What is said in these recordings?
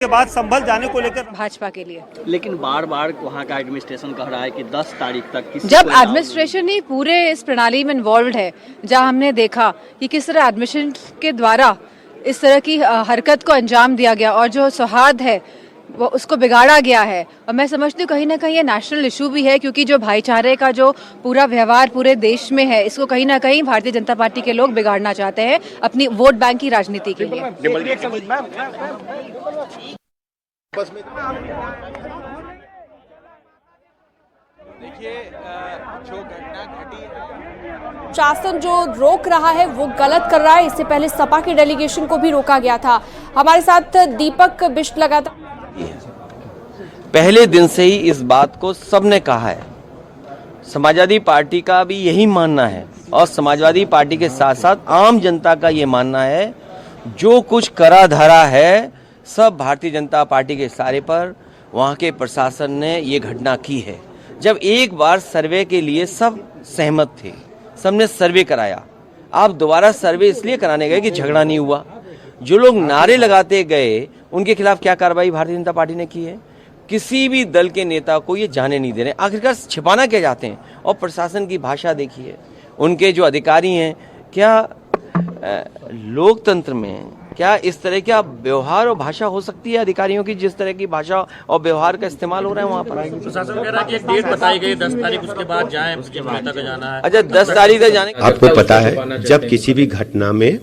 के बाद संभल जाने को लेकर भाजपा के लिए। लेकिन बार बार वहाँ का एडमिनिस्ट्रेशन कह रहा है कि 10 तारीख तक किसी जब एडमिनिस्ट्रेशन ही पूरे इस प्रणाली में इन्वॉल्व है, जहां हमने देखा कि किस तरह एडमिशन के द्वारा इस तरह की हरकत को अंजाम दिया गया और जो सौहार्द है वो उसको बिगाड़ा गया है। और मैं समझती हूँ कहीं ना कहीं ये नेशनल इशू भी है, क्योंकि जो भाईचारे का जो पूरा व्यवहार पूरे देश में है, इसको कहीं ना कहीं भारतीय जनता पार्टी के लोग बिगाड़ना चाहते हैं अपनी वोट बैंक की राजनीति के लिए। देखिए, जो घटना घटी है, शासन जो रोक रहा है वो गलत कर रहा है। इससे पहले सपा के डेलीगेशन को भी रोका गया था। हमारे साथ दीपक बिष्ट लगातार पहले दिन से ही इस बात को सबने कहा है। समाजवादी पार्टी का भी यही मानना है और समाजवादी पार्टी के साथ साथ आम जनता का ये मानना है, जो कुछ करा धरा है सब भारतीय जनता पार्टी के इशारे पर वहाँ के प्रशासन ने ये घटना की है। जब एक बार सर्वे के लिए सब सहमत थे, सबने सर्वे कराया, आप दोबारा सर्वे इसलिए कराने गए कि झगड़ा नहीं हुआ। जो लोग नारे लगाते गए उनके खिलाफ क्या कार्रवाई भारतीय जनता पार्टी ने की है? किसी भी दल के नेता को ये जाने नहीं दे रहे। आखिरकार छिपाना क्या चाहते हैं? और प्रशासन की भाषा देखिए, उनके जो अधिकारी हैं, क्या लोकतंत्र में क्या इस तरह का व्यवहार और भाषा हो सकती है अधिकारियों की, जिस तरह की भाषा और व्यवहार का इस्तेमाल हो रहा है वहाँ पर? प्रशासन कह रहा है कि एक डेट बताई गई 10 तारीख, उसके बाद जाएं, उसके नेता का जाना है। अच्छा, 10 तारीख तक जाने? आपको पता है, जब किसी भी घटना में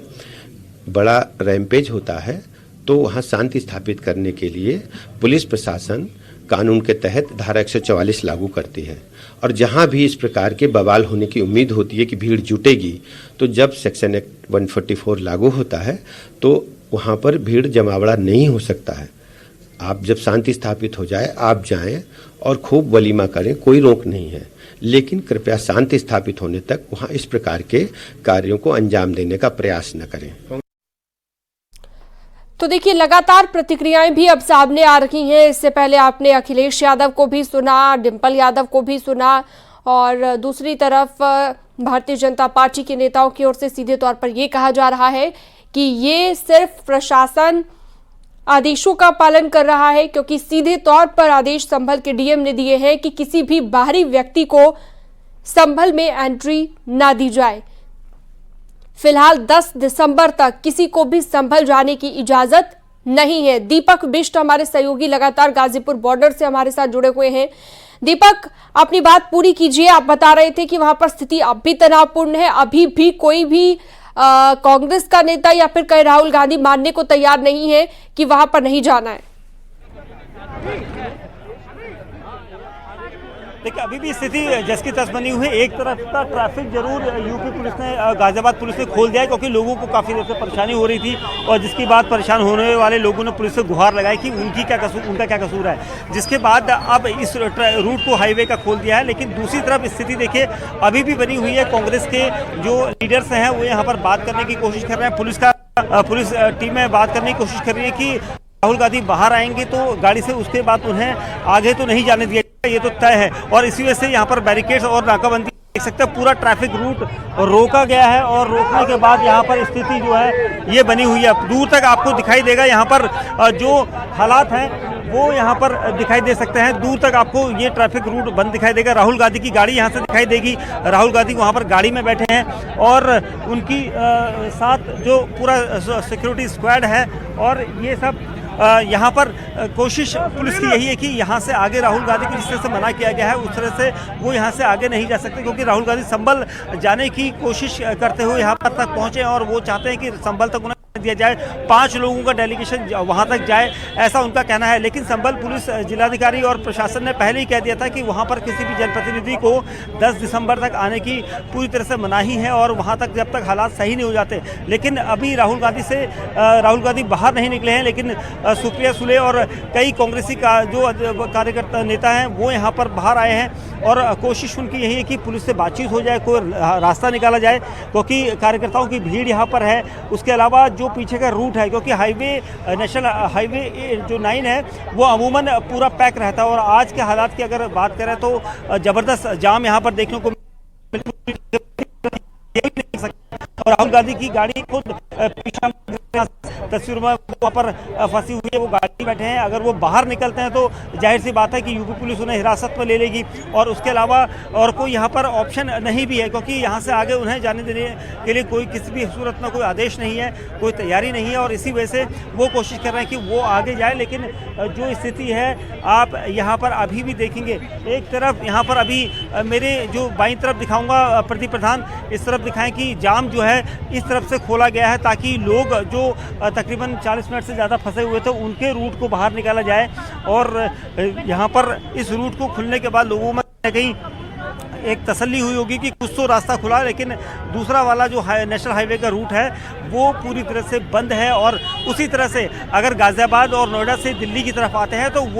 बड़ा रैम्पेज होता है तो वहाँ शांति स्थापित करने के लिए पुलिस प्रशासन कानून के तहत धारा 144 लागू करती है। और जहाँ भी इस प्रकार के बवाल होने की उम्मीद होती है कि भीड़ जुटेगी, तो जब सेक्शन एक्ट 144 लागू होता है तो वहाँ पर भीड़ जमावड़ा नहीं हो सकता है। आप जब शांति स्थापित हो जाए आप जाएं और खूब वलीमा करें, कोई रोक नहीं है, लेकिन कृपया शांति स्थापित होने तक वहाँ इस प्रकार के कार्यों को अंजाम देने का प्रयास न करें। तो देखिए, लगातार प्रतिक्रियाएं भी अब सामने आ रही हैं। इससे पहले आपने अखिलेश यादव को भी सुना, डिम्पल यादव को भी सुना, और दूसरी तरफ भारतीय जनता पार्टी के नेताओं की ओर से सीधे तौर पर यह कहा जा रहा है कि ये सिर्फ प्रशासन आदेशों का पालन कर रहा है, क्योंकि सीधे तौर पर आदेश संभल के डीएम ने दिए हैं कि किसी भी बाहरी व्यक्ति को संभल में एंट्री ना दी जाए। फिलहाल 10 दिसंबर तक किसी को भी संभल जाने की इजाजत नहीं है। दीपक बिष्ट हमारे सहयोगी लगातार गाजीपुर बॉर्डर से हमारे साथ जुड़े हुए हैं। दीपक, अपनी बात पूरी कीजिए। आप बता रहे थे कि वहां पर स्थिति अब भी तनावपूर्ण है, अभी भी कोई भी कांग्रेस का नेता या फिर कहीं राहुल गांधी मानने को तैयार नहीं है कि वहां पर नहीं जाना है। देखिए, अभी भी स्थिति जस की तस बनी हुई है। एक तरफ का ट्रैफिक जरूर यूपी पुलिस ने, गाजियाबाद पुलिस ने खोल दिया है, क्योंकि लोगों को काफ़ी देर से परेशानी हो रही थी और जिसके बाद परेशान होने वाले लोगों ने पुलिस से गुहार लगाई कि उनका क्या कसूर है, जिसके बाद अब इस रूट को हाईवे का खोल दिया है। लेकिन दूसरी तरफ स्थिति देखिए अभी भी बनी हुई है। कांग्रेस के जो लीडर्स हैं वो यहाँ पर बात करने की कोशिश कर रहे हैं। पुलिस टीमें बात करने की कोशिश कर रही है कि राहुल गांधी बाहर आएंगे तो गाड़ी से, उसके बाद उन्हें आगे तो नहीं जाने दिया, ये तो तय है। और इसी वजह से यहाँ पर बैरिकेड्स और नाकाबंदी देख सकते हैं, पूरा ट्रैफिक रूट रोका गया है और रोकने के बाद यहाँ पर स्थिति जो है ये बनी हुई है। दूर तक आपको दिखाई देगा, यहाँ पर जो हालात हैं वो यहाँ पर दिखाई दे सकते हैं। दूर तक आपको ये ट्रैफिक रूट बंद दिखाई देगा। राहुल गांधी की गाड़ी यहाँ से दिखाई देगी। राहुल गांधी वहाँ पर गाड़ी में बैठे हैं और उनकी साथ जो पूरा सिक्योरिटी स्क्वाड है, और ये सब यहाँ पर कोशिश पुलिस की यही है कि यहाँ से आगे राहुल गांधी को जिस तरह से मना किया गया है उस तरह से वो यहाँ से आगे नहीं जा सकते, क्योंकि राहुल गांधी संभल जाने की कोशिश करते हुए यहाँ पर तक पहुँचे और वो चाहते हैं कि संभल तक उन्हें दिया जाए, 5 लोगों का डेलीगेशन वहां तक जाए, ऐसा उनका कहना है। लेकिन संभल पुलिस जिलाधिकारी और प्रशासन ने पहले ही कह दिया था कि वहां पर किसी भी जनप्रतिनिधि को 10 दिसंबर तक आने की पूरी तरह से मनाही है और वहां तक जब तक हालात सही नहीं हो जाते। लेकिन अभी राहुल गांधी बाहर नहीं निकले हैं, लेकिन सुप्रिया सुले और कई कांग्रेसी का जो कार्यकर्ता नेता हैं वो यहाँ पर बाहर आए हैं और कोशिश उनकी यही है कि पुलिस से बातचीत हो जाए, कोई रास्ता निकाला जाए, क्योंकि कार्यकर्ताओं की भीड़ यहाँ पर है। उसके अलावा जो पीछे का रूट है, क्योंकि नेशनल हाईवे जो 9 है वो अमूमन पूरा पैक रहता है और आज के हालात की अगर बात करें तो ज़बरदस्त जाम यहाँ पर देखने को और राहुल गांधी की गाड़ी खुद पीछे तस्वीरों में वहाँ पर फंसी हुई है, वो गाड़ी में बैठे हैं। अगर वो बाहर निकलते हैं तो जाहिर सी बात है कि यूपी पुलिस उन्हें हिरासत में ले लेगी और उसके अलावा और कोई यहाँ पर ऑप्शन नहीं भी है, क्योंकि यहाँ से आगे उन्हें जाने देने के लिए कोई किसी भी सूरत में कोई आदेश नहीं है, कोई तैयारी नहीं है और इसी वजह से वो कोशिश कर रहे हैं कि वो आगे जाए। लेकिन जो स्थिति है आप यहाँ पर अभी भी देखेंगे, एक तरफ यहाँ पर अभी मेरे जो बाईं तरफ दिखाऊंगा प्रदीप प्रधान, इस तरफ दिखाएं कि जाम जो है इस तरफ से खोला गया है ताकि लोग जो तकरीबन 40 मिनट से ज़्यादा फंसे हुए थे उनके रूट को बाहर निकाला जाए। और यहाँ पर इस रूट को खुलने के बाद लोगों में कहीं एक तसल्ली हुई होगी कि कुछ तो रास्ता खुला, लेकिन दूसरा वाला जो नेशनल हाईवे का रूट है वो पूरी तरह से बंद है। और उसी तरह से अगर गाजियाबाद और नोएडा से दिल्ली की तरफ आते हैं तो वो